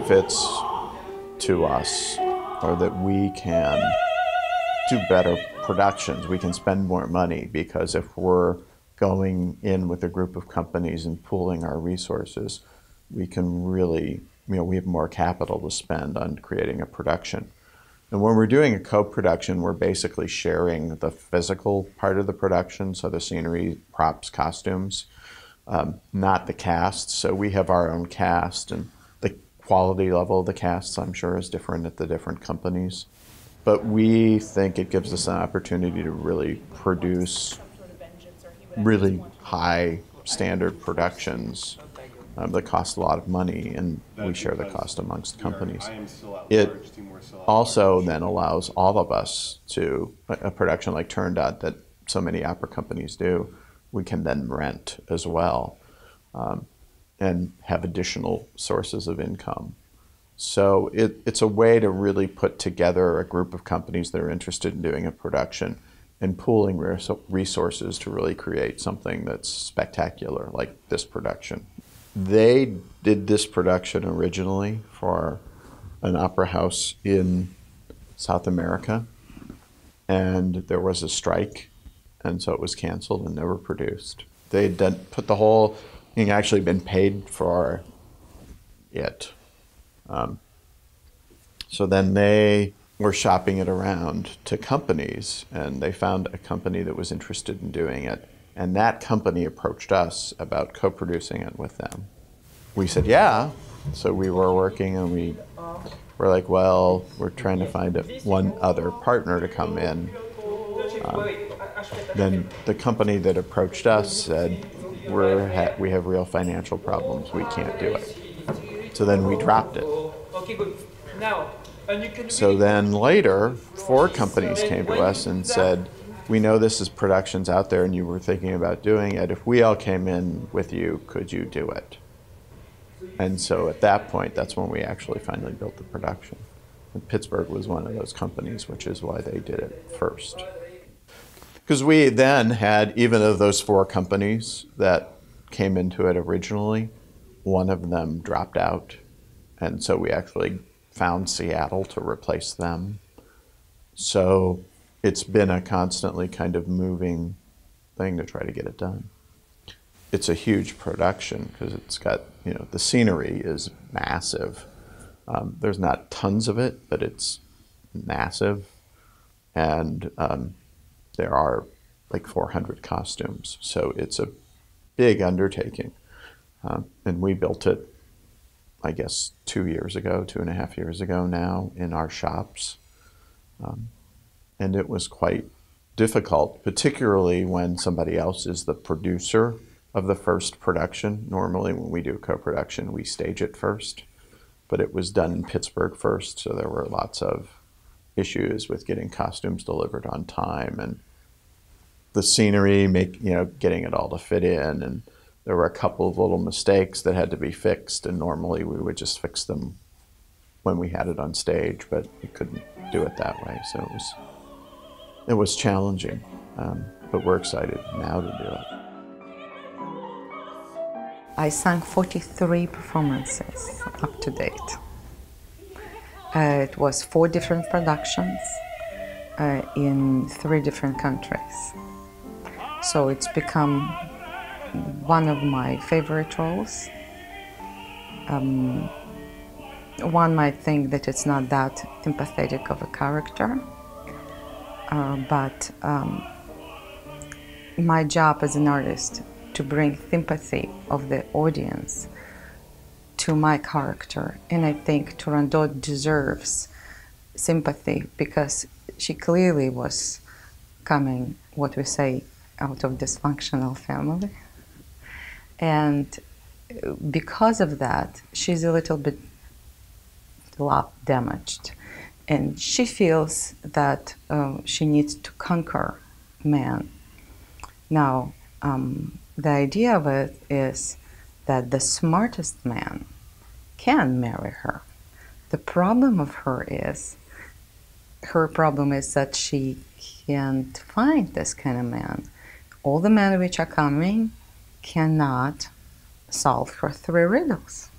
benefits to us are that we can do better productions. We can spend more money because if we're going in with a group of companies and pooling our resources, we can really, we have more capital to spend on creating a production. And when we're doing a co-production, we're basically sharing the physical part of the production, so the scenery, props, costumes, not the cast. So we have our own cast, and the quality level of the casts, I'm sure, is different at the different companies. But we think it gives us an opportunity to really produce really high standard productions that cost a lot of money, and we share the cost amongst companies. It also then allows all of us to, a production like Turandot that so many opera companies do, we can then rent as well and have additional sources of income. So it's a way to really put together a group of companies that are interested in doing a production and pooling resources to really create something that's spectacular, like this production. They did this production originally for an opera house in South America, and there was a strike, and so it was canceled and never produced. They had put the whole thing, actually been paid for it. So then they were shopping it around to companies, and they found a company that was interested in doing it. And that company approached us about co-producing it with them. We said, yeah. So we were working, and we were like, well, we're trying to find one other partner to come in. Then the company that approached us said, we have real financial problems. We can't do it. So then we dropped it. So then later, 4 companies came to us and said, we know this is productions out there and you were thinking about doing it. If we all came in with you, could you do it? And so at that point, that's when we actually finally built the production. And Pittsburgh was one of those companies, which is why they did it first. Because we then had, even of those 4 companies that came into it originally, one of them dropped out. And so we actually found Seattle to replace them. So it's been a constantly kind of moving thing to try to get it done. It's a huge production because it's got, the scenery is massive. There's not tons of it, but it's massive. And there are like 400 costumes. So it's a big undertaking. And we built it, I guess, 2.5 years ago now in our shops. And it was quite difficult, particularly when somebody else is the producer of the first production. Normally when we do co-production, we stage it first, but it was done in Pittsburgh first, so there were lots of issues with getting costumes delivered on time and the scenery, getting it all to fit in, and there were a couple of little mistakes that had to be fixed, and normally we would just fix them when we had it on stage, but we couldn't do it that way, so it was challenging, but we're excited now to do it. I sang 43 performances up to date. It was 4 different productions in 3 different countries. So it's become one of my favorite roles. One might think that it's not that sympathetic of a character, but my job as an artist to bring sympathy of the audience to my character, and I think Turandot deserves sympathy because she clearly was coming, what we say, out of dysfunctional family, and because of that, she's a little bit love damaged, and she feels that she needs to conquer man. Now, the idea of it is that the smartest man can marry her. The problem of her problem is that she can't find this kind of man. All the men which are coming cannot solve her 3 riddles.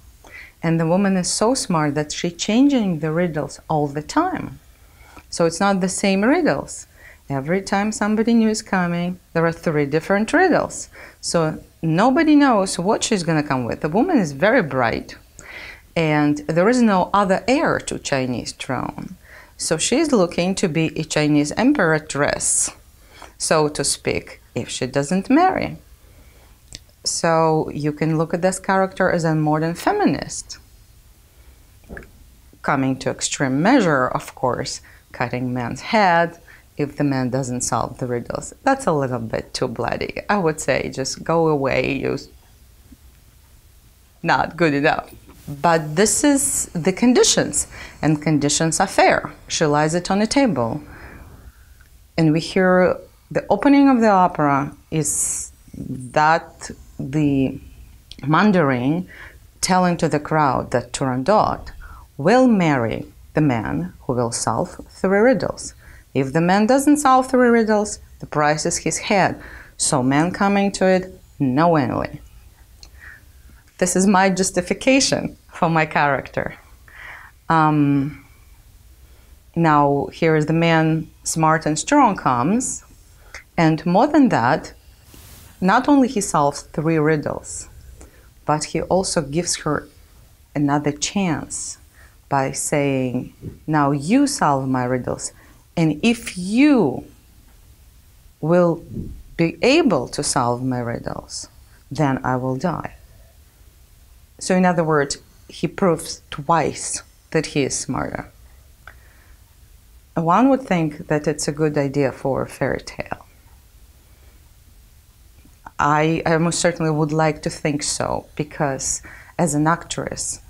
And the woman is so smart that she's changing the riddles all the time. So it's not the same riddles. Every time somebody new is coming, there are 3 different riddles. So nobody knows what she's going to come with. The woman is very bright, and there is no other heir to Chinese throne. So she's looking to be a Chinese empress, so to speak, if she doesn't marry. So you can look at this character as a modern feminist. Coming to extreme measure, of course, cutting man's head if the man doesn't solve the riddles. That's a little bit too bloody. I would say just go away, you're not good enough. But this is the conditions, and conditions are fair. She lies it on the table. And we hear the opening of the opera is that the Mandarin telling to the crowd that Turandot will marry the man who will solve 3 riddles. If the man doesn't solve 3 riddles, the price is his head. So man coming to it knowingly. This is my justification for my character. Now here is the man, smart and strong, comes, and more than that, not only he solves 3 riddles, but he also gives her another chance by saying, now you solve my riddles, and if you will be able to solve my riddles, then I will die. So in other words, he proves twice that he is smarter. One would think that it's a good idea for a fairy tale. I most certainly would like to think so, because as an actress,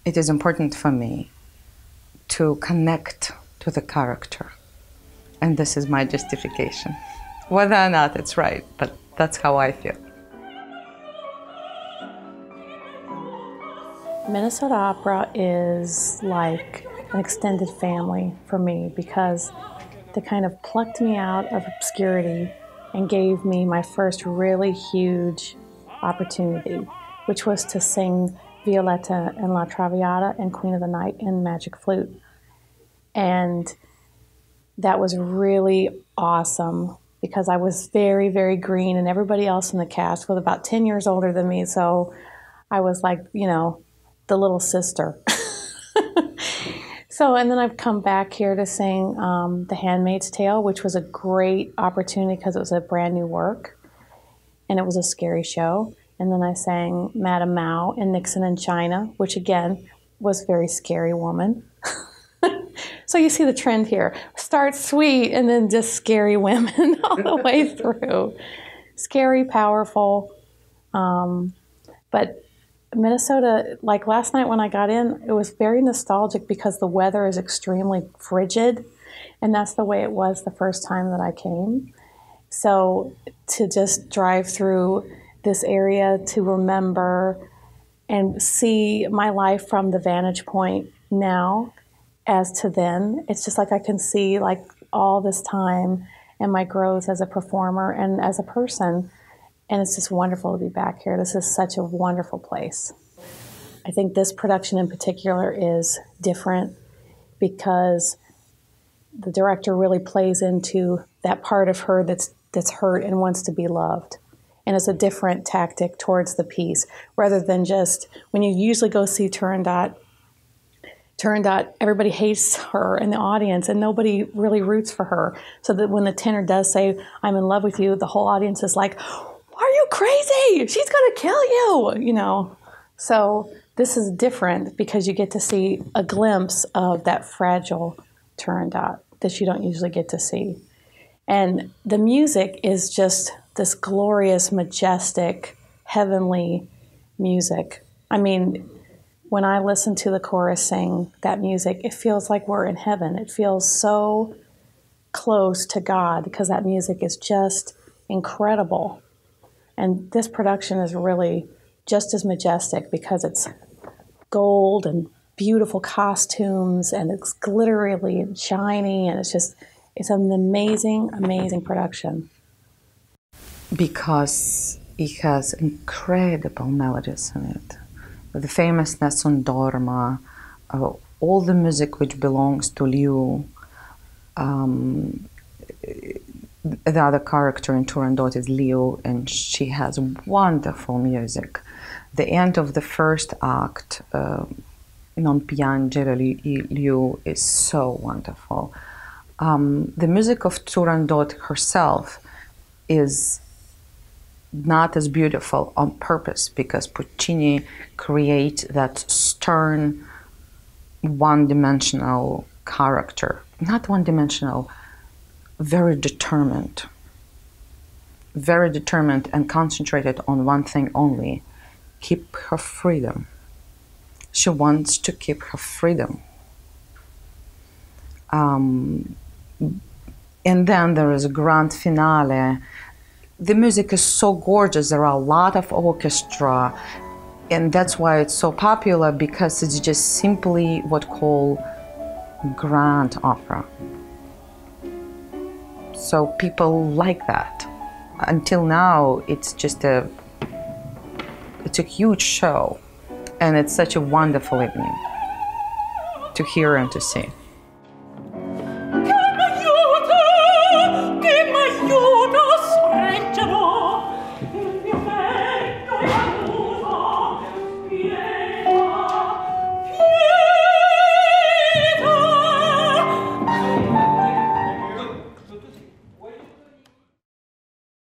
it is important for me to connect to the character. And this is my justification. Whether or not it's right, but that's how I feel. Minnesota Opera is like an extended family for me, because they kind of plucked me out of obscurity and gave me my first really huge opportunity, which was to sing Violetta in La Traviata and Queen of the Night in Magic Flute. And that was really awesome, because I was very, very green, and everybody else in the cast was about 10 years older than me. So I was like, you know, the little sister. So, and then I've come back here to sing The Handmaid's Tale, which was a great opportunity because it was a brand new work, and it was a scary show. And then I sang Madame Mao in Nixon in China, which again was a very scary woman. So you see the trend here. Start sweet and then just scary women all the way through. Scary, powerful. But Minnesota, like last night when I got in, it was very nostalgic because the weather is extremely frigid. And that's the way it was the first time that I came. So to just drive through this area to remember and see my life from the vantage point now as to then, it's just like I can see like all this time and my growth as a performer and as a person. And it's just wonderful to be back here. This is such a wonderful place. I think this production in particular is different because the director really plays into that part of her that's hurt and wants to be loved. And it's a different tactic towards the piece, rather than just when you usually go see Turandot, everybody hates her in the audience and nobody really roots for her. So that when the tenor does say, "I'm in love with you," the whole audience is like, "Are you crazy? She's going to kill you," you know. So this is different because you get to see a glimpse of that fragile Turandot that you don't usually get to see. And the music is just this glorious, majestic, heavenly music. I mean, when I listen to the chorus sing that music, it feels like we're in heaven. It feels so close to God because that music is just incredible. And this production is really just as majestic because it's gold and beautiful costumes and it's glittery and shiny, and it's an amazing, amazing production. Because it has incredible melodies in it. the famous Nessun Dorma, all the music which belongs to Liu. The other character in Turandot is Liu, and she has wonderful music. The end of the first act, Non piangere Liu, is so wonderful. The music of Turandot herself is not as beautiful on purpose, because Puccini creates that stern, one-dimensional character. Not one-dimensional, very determined and concentrated on one thing only: keep her freedom. She wants to keep her freedom. And then there is a grand finale. The music is so gorgeous. There are a lot of orchestra, and that's why it's so popular, because it's just simply what call grand opera. So people like that. Until now, it's a huge show, and it's such a wonderful evening to hear and to see.